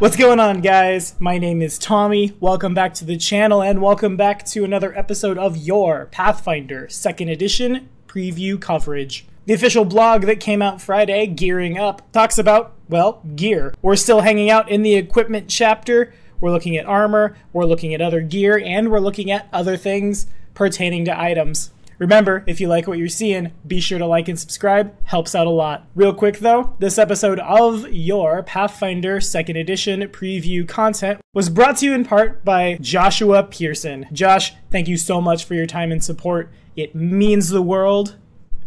What's going on, guys? My name is Tommy. Welcome back to the channel and welcome back to another episode of your Pathfinder 2nd Edition preview coverage. The official blog that came out Friday, Gearing Up, talks about, well, gear. We're still hanging out in the equipment chapter. We're looking at armor, we're looking at other gear, and we're looking at other things pertaining to items. Remember, if you like what you're seeing, be sure to like and subscribe. Helps out a lot. Real quick though, this episode of your Pathfinder 2nd Edition preview content was brought to you in part by Joshua Pearson. Josh, thank you so much for your time and support. It means the world.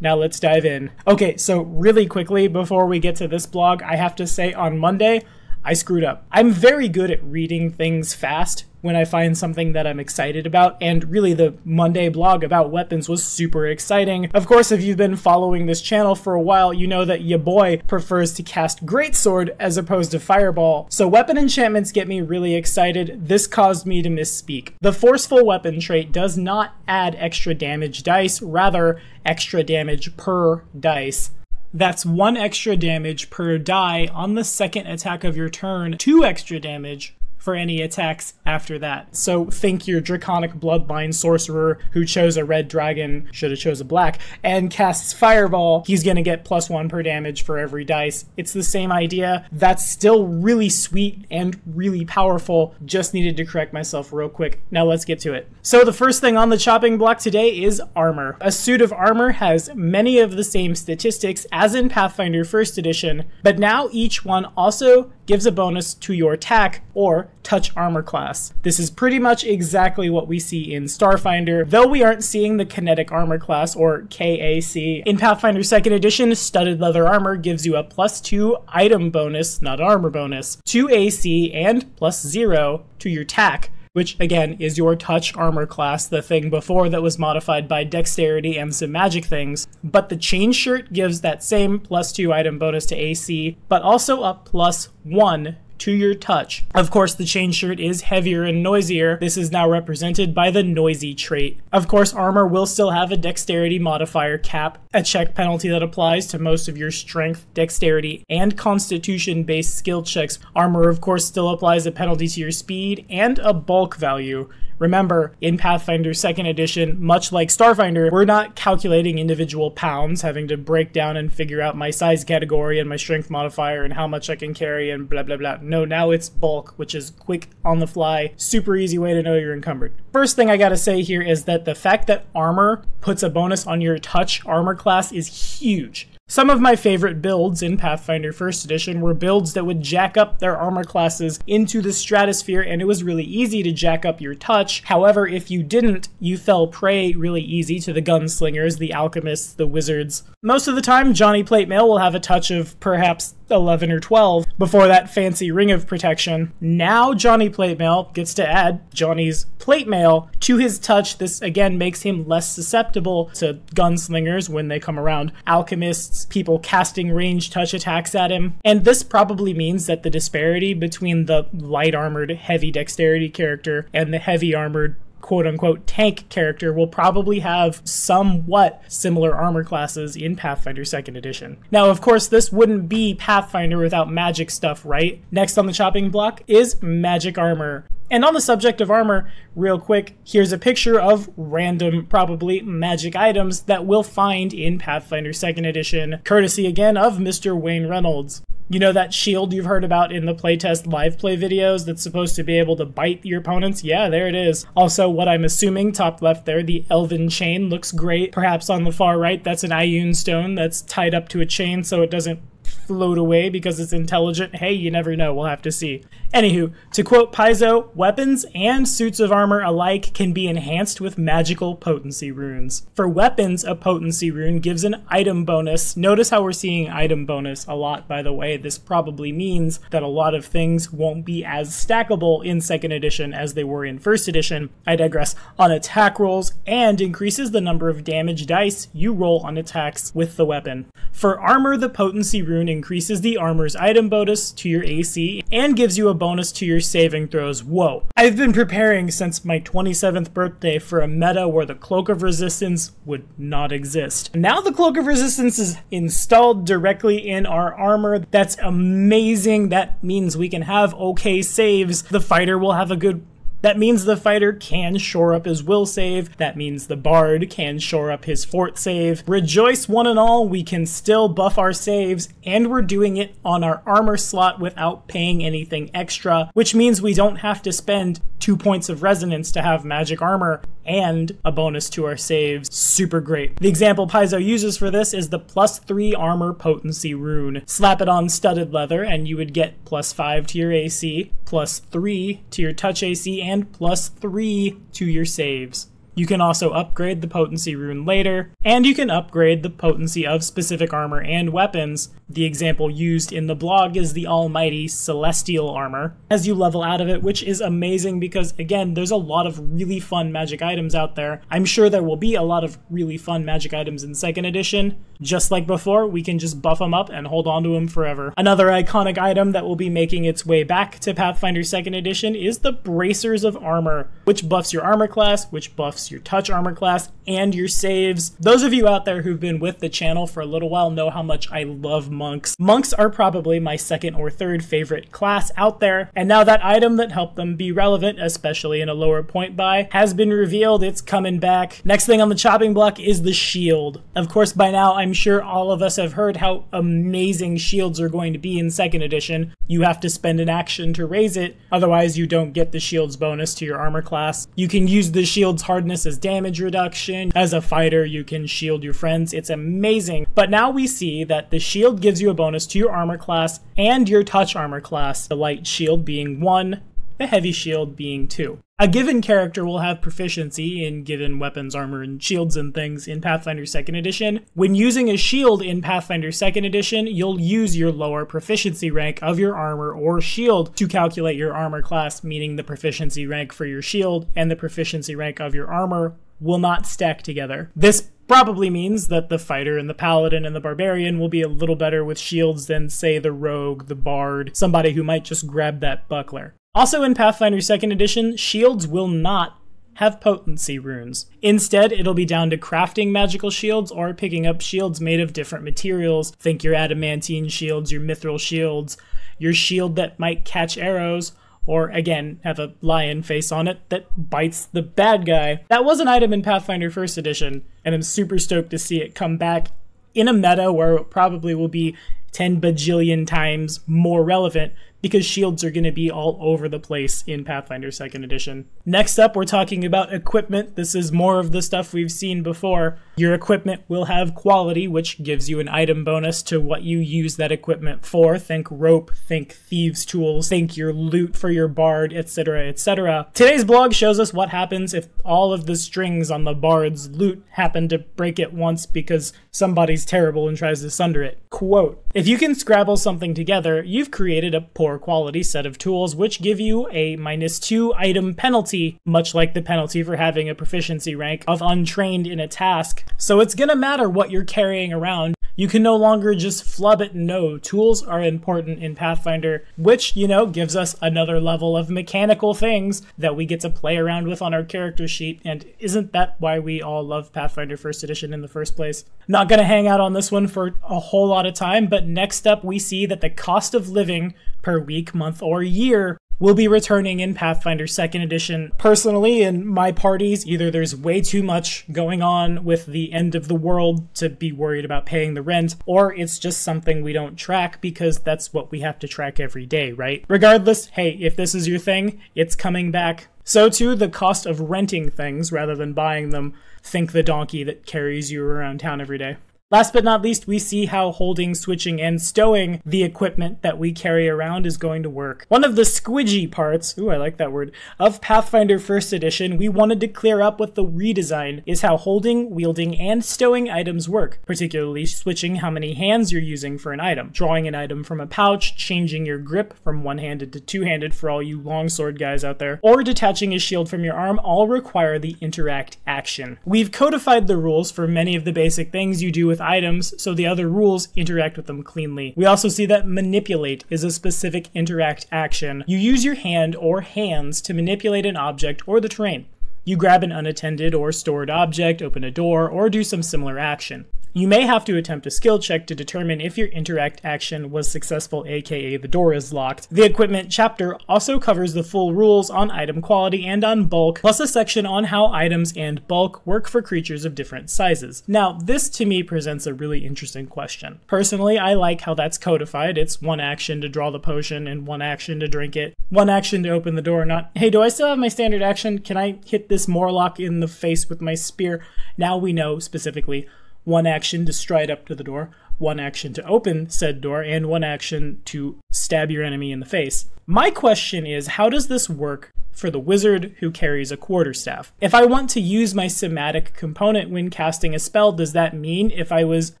Now let's dive in. Okay, so really quickly before we get to this blog, I have to say on Monday, I screwed up. I'm very good at reading things fast when I find something that I'm excited about, and really the Monday blog about weapons was super exciting. Of course, if you've been following this channel for a while, you know that ya boy prefers to cast Greatsword as opposed to Fireball. So weapon enchantments get me really excited. This caused me to misspeak. The Forceful Weapon trait does not add extra damage dice, rather extra damage per dice. That's 1 extra damage per die on the second attack of your turn, 2 extra damage for any attacks after that. So think your Draconic Bloodline Sorcerer who chose a red dragon, should have chose a black, and casts Fireball, he's gonna get +1 per damage for every dice. It's the same idea. That's still really sweet and really powerful. Just needed to correct myself real quick. Now let's get to it. So the first thing on the chopping block today is armor. A suit of armor has many of the same statistics as in Pathfinder 1st Edition, but now each one also gives a bonus to your attack or touch armor class. This is pretty much exactly what we see in Starfinder, though we aren't seeing the kinetic armor class or KAC. In Pathfinder 2nd Edition, studded leather armor gives you a +2 item bonus, not armor bonus, to AC and +0 to your attack, which again is your touch armor class, the thing before that was modified by dexterity and some magic things. But the chain shirt gives that same +2 item bonus to AC, but also a +1 to your touch. Of course, the chain shirt is heavier and noisier. This is now represented by the noisy trait. Of course, armor will still have a dexterity modifier cap, a check penalty that applies to most of your strength, dexterity, and constitution-based skill checks. Armor, of course, still applies a penalty to your speed and a bulk value. Remember, in Pathfinder 2nd Edition, much like Starfinder, we're not calculating individual pounds, having to break down and figure out my size category and my strength modifier and how much I can carry and blah blah blah. No, now it's bulk, which is quick, on the fly, super easy way to know you're encumbered. First thing I gotta say here is that the fact that armor puts a bonus on your touch armor class is huge. Some of my favorite builds in Pathfinder 1st Edition were builds that would jack up their armor classes into the stratosphere, and it was really easy to jack up your touch. However, if you didn't, you fell prey really easy to the gunslingers, the alchemists, the wizards. Most of the time, Johnny Plate Mail will have a touch of perhaps 11 or 12 before that fancy ring of protection. Now Johnny Plate Mail gets to add Johnny's Plate Mail to his touch. This again makes him less susceptible to gunslingers when they come around, alchemists, people casting ranged touch attacks at him. And this probably means that the disparity between the light armored heavy dexterity character and the heavy armored quote-unquote tank character will probably have somewhat similar armor classes in Pathfinder 2nd Edition. Now, of course, this wouldn't be Pathfinder without magic stuff, right? Next on the chopping block is magic armor. And on the subject of armor, real quick, here's a picture of random, probably magic items that we'll find in Pathfinder 2nd Edition, courtesy again of Mr. Wayne Reynolds. You know that shield you've heard about in the playtest live play videos that's supposed to be able to bite your opponents? Yeah, there it is. Also, what I'm assuming, top left there, the Elven Chain looks great. Perhaps on the far right, that's an Ioun Stone that's tied up to a chain so it doesn't float away because it's intelligent. Hey, you never know, we'll have to see. Anywho, to quote Paizo, weapons and suits of armor alike can be enhanced with magical potency runes. For weapons, a potency rune gives an item bonus. Notice how we're seeing item bonus a lot, by the way. This probably means that a lot of things won't be as stackable in 2nd Edition as they were in 1st Edition. I digress. On attack rolls, and increases the number of damage dice you roll on attacks with the weapon. For armor, the potency rune increases the armor's item bonus to your AC and gives you a bonus to your saving throws. Whoa. I've been preparing since my 27th birthday for a meta where the Cloak of Resistance would not exist. Now the Cloak of Resistance is installed directly in our armor. That's amazing. That means we can have okay saves. The fighter will have a good... That means the fighter can shore up his will save. That means the bard can shore up his fort save. Rejoice one and all, we can still buff our saves, and we're doing it on our armor slot without paying anything extra, which means we don't have to spend 2 points of resonance to have magic armor and a bonus to our saves. Super great. The example Paizo uses for this is the +3 armor potency rune. Slap it on studded leather and you would get +5 to your AC, +3 to your touch AC, and +3 to your saves. You can also upgrade the potency rune later, and you can upgrade the potency of specific armor and weapons. The example used in the blog is the almighty celestial armor as you level out of it, which is amazing because, again, there's a lot of really fun magic items out there. I'm sure there will be a lot of really fun magic items in 2nd edition. Just like before, we can just buff them up and hold on to them forever. Another iconic item that will be making its way back to Pathfinder 2nd edition is the Bracers of Armor, which buffs your armor class, which buffs your touch armor class, and your saves. Those of you out there who've been with the channel for a little while know how much I love monks. Monks are probably my 2nd or 3rd favorite class out there, and now that item that helped them be relevant, especially in a lower point buy, has been revealed. It's coming back. Next thing on the chopping block is the shield. Of course, by now I'm sure all of us have heard how amazing shields are going to be in 2nd edition. You have to spend an action to raise it, otherwise you don't get the shield's bonus to your armor class. You can use the shield's hardness as damage reduction. As a fighter, you can shield your friends. It's amazing. But now we see that the shield gives you a bonus to your armor class and your touch armor class, the light shield being 1, the heavy shield being 2. A given character will have proficiency in given weapons, armor, and shields and things in Pathfinder 2nd edition. When using a shield in Pathfinder 2nd edition, you'll use your lower proficiency rank of your armor or shield to calculate your armor class, meaning the proficiency rank for your shield and the proficiency rank of your armor will not stack together. This probably means that the fighter and the paladin and the barbarian will be a little better with shields than, say, the rogue, the bard, somebody who might just grab that buckler. Also in Pathfinder 2nd edition, shields will not have potency runes. Instead, it'll be down to crafting magical shields or picking up shields made of different materials. Think your adamantine shields, your mithril shields, your shield that might catch arrows, or again, have a lion face on it that bites the bad guy. That was an item in Pathfinder 1st edition, and I'm super stoked to see it come back in a meta where it probably will be 10 bajillion times more relevant because shields are going to be all over the place in Pathfinder 2nd edition. Next up, we're talking about equipment. This is more of the stuff we've seen before. Your equipment will have quality, which gives you an item bonus to what you use that equipment for. Think rope, think thieves' tools, think your loot for your bard, etc., etc. Today's blog shows us what happens if all of the strings on the bard's loot happen to break it once because somebody's terrible and tries to sunder it. Quote, "If you can scrabble something together, you've created a poor quality set of tools which give you a -2 item penalty, much like the penalty for having a proficiency rank of untrained in a task. So it's gonna matter what you're carrying around. You can no longer just flub it. No, tools are important in Pathfinder, which, you know, gives us another level of mechanical things that we get to play around with on our character sheet, and isn't that why we all love Pathfinder 1st edition in the first place? Not gonna hang out on this one for a whole lot of time, but next up we see that the cost of living per week, month, or year will be returning in Pathfinder 2nd edition. Personally, in my parties, either there's way too much going on with the end of the world to be worried about paying the rent, or it's just something we don't track because that's what we have to track every day, right? Regardless, hey, if this is your thing, it's coming back. So too, the cost of renting things rather than buying them. Think the donkey that carries you around town every day. Last but not least, we see how holding, switching, and stowing the equipment that we carry around is going to work. One of the squidgy parts, ooh, I like that word, of Pathfinder 1st edition we wanted to clear up with the redesign is how holding, wielding, and stowing items work, particularly switching how many hands you're using for an item, drawing an item from a pouch, changing your grip from one-handed to two-handed for all you longsword guys out there, or detaching a shield from your arm all require the interact action. We've codified the rules for many of the basic things you do with items so the other rules interact with them cleanly. We also see that manipulate is a specific interact action. You use your hand or hands to manipulate an object or the terrain. You grab an unattended or stored object, open a door, or do some similar action. You may have to attempt a skill check to determine if your interact action was successful, aka the door is locked. The equipment chapter also covers the full rules on item quality and on bulk, plus a section on how items and bulk work for creatures of different sizes. Now, this to me presents a really interesting question. Personally, I like how that's codified. It's one action to draw the potion and one action to drink it. One action to open the door, not, hey, do I still have my standard action? Can I hit this Morlock in the face with my spear? Now we know specifically one action to stride up to the door, one action to open said door, and one action to stab your enemy in the face. My question is, how does this work for the wizard who carries a quarterstaff? If I want to use my somatic component when casting a spell, does that mean if I was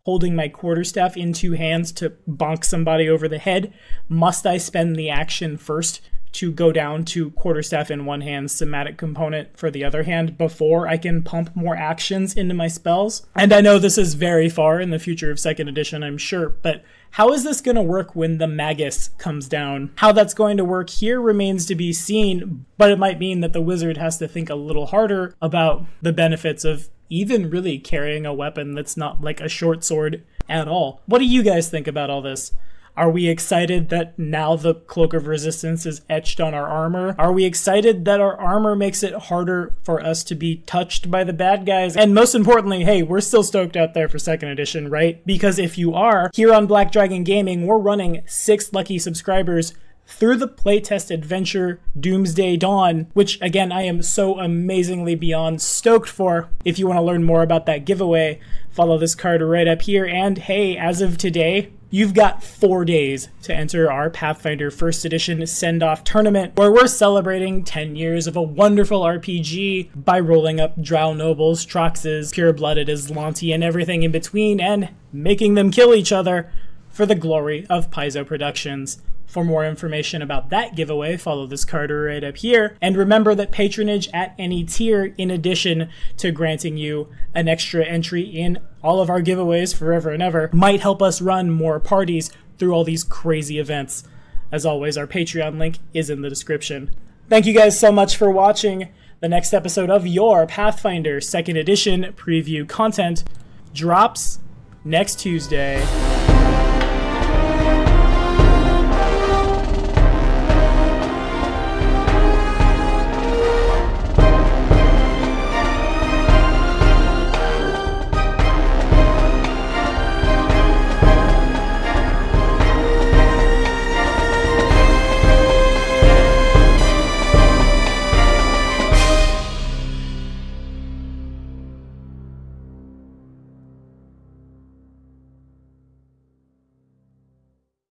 holding my quarterstaff in two hands to bonk somebody over the head, must I spend the action first to go down to quarterstaff in one hand, somatic component for the other hand, before I can pump more actions into my spells? And I know this is very far in the future of 2nd edition, I'm sure, but how is this going to work when the Magus comes down? How that's going to work here remains to be seen, but it might mean that the wizard has to think a little harder about the benefits of even really carrying a weapon that's not like a short sword at all. What do you guys think about all this? Are we excited that now the Cloak of Resistance is etched on our armor? Are we excited that our armor makes it harder for us to be touched by the bad guys? And most importantly, hey, we're still stoked out there for 2nd edition, right? Because if you are, here on Black Dragon Gaming, we're running 6 lucky subscribers through the playtest adventure Doomsday Dawn, which again, I am so amazingly beyond stoked for. If you want to learn more about that giveaway, follow this card right up here. And hey, as of today, you've got 4 days to enter our Pathfinder 1st Edition Send-Off tournament, where we're celebrating 10 years of a wonderful RPG by rolling up Drow Nobles, Troxes, Pure-Blooded Aslanti, and everything in between, and making them kill each other for the glory of Paizo Productions. For more information about that giveaway, follow this card right up here. And remember that patronage at any tier, in addition to granting you an extra entry in all of our giveaways forever and ever, might help us run more parties through all these crazy events. As always, our Patreon link is in the description. Thank you guys so much for watching. The next episode of your Pathfinder 2nd Edition preview content drops next Tuesday.